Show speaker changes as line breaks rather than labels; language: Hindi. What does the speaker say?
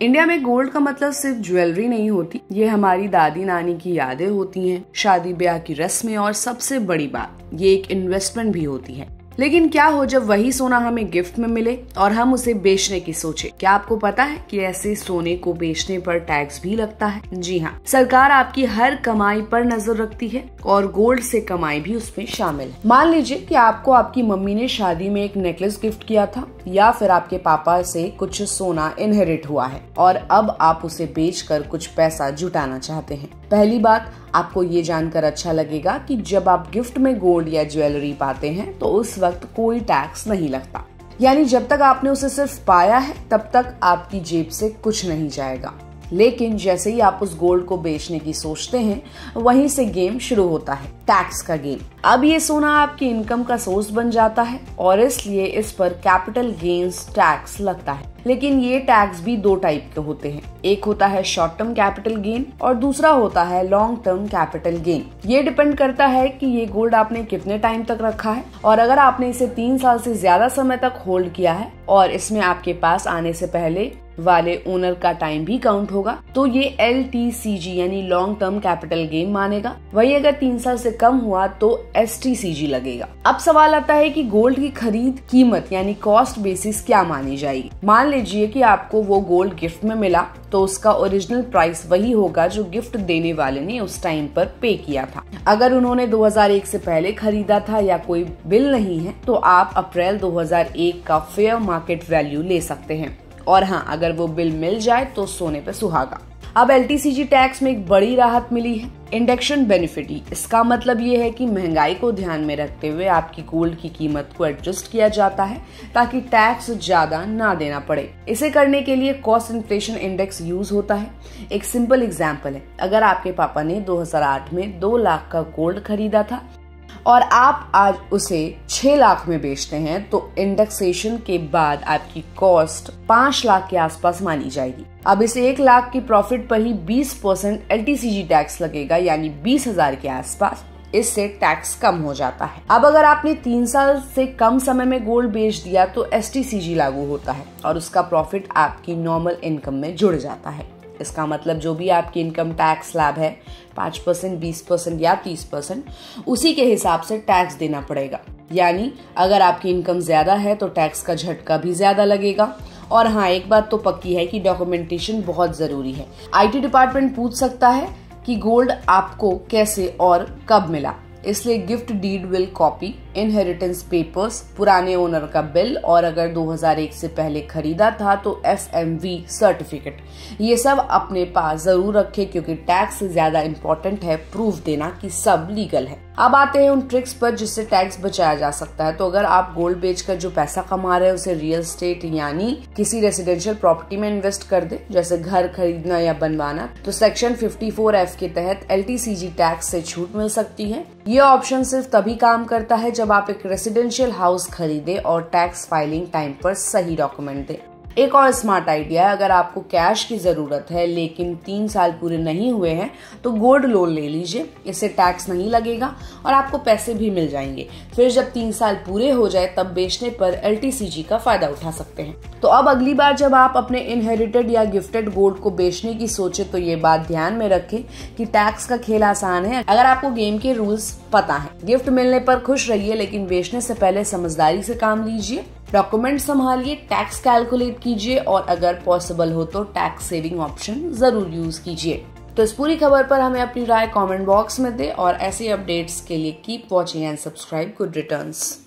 इंडिया में गोल्ड का मतलब सिर्फ ज्वेलरी नहीं होती, ये हमारी दादी नानी की यादें होती हैं, शादी ब्याह की रस्में और सबसे बड़ी बात, ये एक इन्वेस्टमेंट भी होती है। लेकिन क्या हो जब वही सोना हमें गिफ्ट में मिले और हम उसे बेचने की सोचे। क्या आपको पता है कि ऐसे सोने को बेचने पर टैक्स भी लगता है? जी हाँ, सरकार आपकी हर कमाई पर नजर रखती है और गोल्ड से कमाई भी उसमें शामिल है। मान लीजिए कि आपको आपकी मम्मी ने शादी में एक नेकलेस गिफ्ट किया था या फिर आपके पापा से कुछ सोना इनहेरिट हुआ है और अब आप उसे बेचकर कुछ पैसा जुटाना चाहते हैं। पहली बात, आपको ये जानकर अच्छा लगेगा कि जब आप गिफ्ट में गोल्ड या ज्वेलरी पाते हैं तो उस वक्त कोई टैक्स नहीं लगता, यानी जब तक आपने उसे सिर्फ पाया है तब तक आपकी जेब से कुछ नहीं जाएगा। लेकिन जैसे ही आप उस गोल्ड को बेचने की सोचते हैं, वहीं से गेम शुरू होता है, टैक्स का गेम। अब ये सोना आपकी इनकम का सोर्स बन जाता है और इसलिए इस पर कैपिटल गेन्स टैक्स लगता है। लेकिन ये टैक्स भी दो टाइप के होते हैं, एक होता है शॉर्ट टर्म कैपिटल गेन और दूसरा होता है लॉन्ग टर्म कैपिटल गेन। ये डिपेंड करता है कि ये गोल्ड आपने कितने टाइम तक रखा है, और अगर आपने इसे 3 साल से ज्यादा समय तक होल्ड किया है और इसमें आपके पास आने से पहले वाले ओनर का टाइम भी काउंट होगा तो ये LTCG यानी लॉन्ग टर्म कैपिटल गेन मानेगा। वही अगर 3 साल से कम हुआ तो STCG लगेगा। अब सवाल आता है कि गोल्ड की खरीद कीमत यानी कॉस्ट बेसिस क्या मानी जाएगी। मान लीजिए कि आपको वो गोल्ड गिफ्ट में मिला तो उसका ओरिजिनल प्राइस वही होगा जो गिफ्ट देने वाले ने उस टाइम पर पे किया था। अगर उन्होंने 2001 से पहले खरीदा था या कोई बिल नहीं है तो आप अप्रैल 2001 का फेयर मार्केट वैल्यू ले सकते हैं, और हाँ, अगर वो बिल मिल जाए तो सोने पे सुहागा। अब LTCG टैक्स में एक बड़ी राहत मिली है, इंडेक्शन बेनिफिट। इसका मतलब ये है कि महंगाई को ध्यान में रखते हुए आपकी गोल्ड की कीमत को एडजस्ट किया जाता है ताकि टैक्स ज्यादा ना देना पड़े। इसे करने के लिए कॉस्ट इन्फ्लेशन इंडेक्स यूज होता है। एक सिंपल एग्जांपल है, अगर आपके पापा ने 2008 में 2 लाख का गोल्ड खरीदा था और आप आज उसे 6 लाख में बेचते हैं तो इंडेक्सेशन के बाद आपकी कॉस्ट 5 लाख के आसपास मानी जाएगी। अब इस 1 लाख की प्रॉफिट पर ही 20% LTCG टैक्स लगेगा, यानी 20,000 के आसपास। इससे टैक्स कम हो जाता है। अब अगर आपने 3 साल से कम समय में गोल्ड बेच दिया तो STCG लागू होता है और उसका प्रॉफिट आपकी नॉर्मल इनकम में जुड़ जाता है। इसका मतलब जो भी आपकी इनकम टैक्स स्लैब है 5%, 20% या 30%, उसी के हिसाब से टैक्स देना पड़ेगा। यानी अगर आपकी इनकम ज्यादा है तो टैक्स का झटका भी ज्यादा लगेगा। और हाँ, एक बात तो पक्की है कि डॉक्यूमेंटेशन बहुत जरूरी है। IT डिपार्टमेंट पूछ सकता है कि गोल्ड आपको कैसे और कब मिला, इसलिए gift deed will copy, inheritance papers, पुराने ओनर का बिल और अगर 2001 से पहले खरीदा था तो FMV सर्टिफिकेट, ये सब अपने पास जरूर रखें क्योंकि टैक्स से ज्यादा इम्पोर्टेंट है प्रूफ देना कि सब लीगल है। अब आते हैं उन ट्रिक्स पर जिससे टैक्स बचाया जा सकता है। तो अगर आप गोल्ड बेचकर जो पैसा कमा रहे हैं उसे रियल एस्टेट यानी किसी रेसिडेंशियल प्रॉपर्टी में इन्वेस्ट कर दे, जैसे घर खरीदना या बनवाना, तो सेक्शन 54F के तहत LTCG टैक्स से छूट मिल सकती है। ये ऑप्शन सिर्फ तभी काम करता है जब आप एक रेसिडेंशियल हाउस खरीदे और टैक्स फाइलिंग टाइम पर सही डॉक्यूमेंट दे। एक और स्मार्ट आइडिया है, अगर आपको कैश की जरूरत है लेकिन 3 साल पूरे नहीं हुए हैं तो गोल्ड लोन ले लीजिए, इससे टैक्स नहीं लगेगा और आपको पैसे भी मिल जाएंगे। फिर जब 3 साल पूरे हो जाए तब बेचने पर LTCG का फायदा उठा सकते हैं। तो अब अगली बार जब आप अपने इनहेरिटेड या गिफ्टेड गोल्ड को बेचने की सोचे तो ये बात ध्यान में रखें कि टैक्स का खेल आसान है अगर आपको गेम के रूल्स पता है। गिफ्ट मिलने पर खुश रहिए लेकिन बेचने से पहले समझदारी से काम लीजिए, डॉक्यूमेंट संभालिए, टैक्स कैलकुलेट कीजिए और अगर पॉसिबल हो तो टैक्स सेविंग ऑप्शन जरूर यूज कीजिए। तो इस पूरी खबर पर हमें अपनी राय कमेंट बॉक्स में दे और ऐसे अपडेट्स के लिए keep watching and subscribe good returns.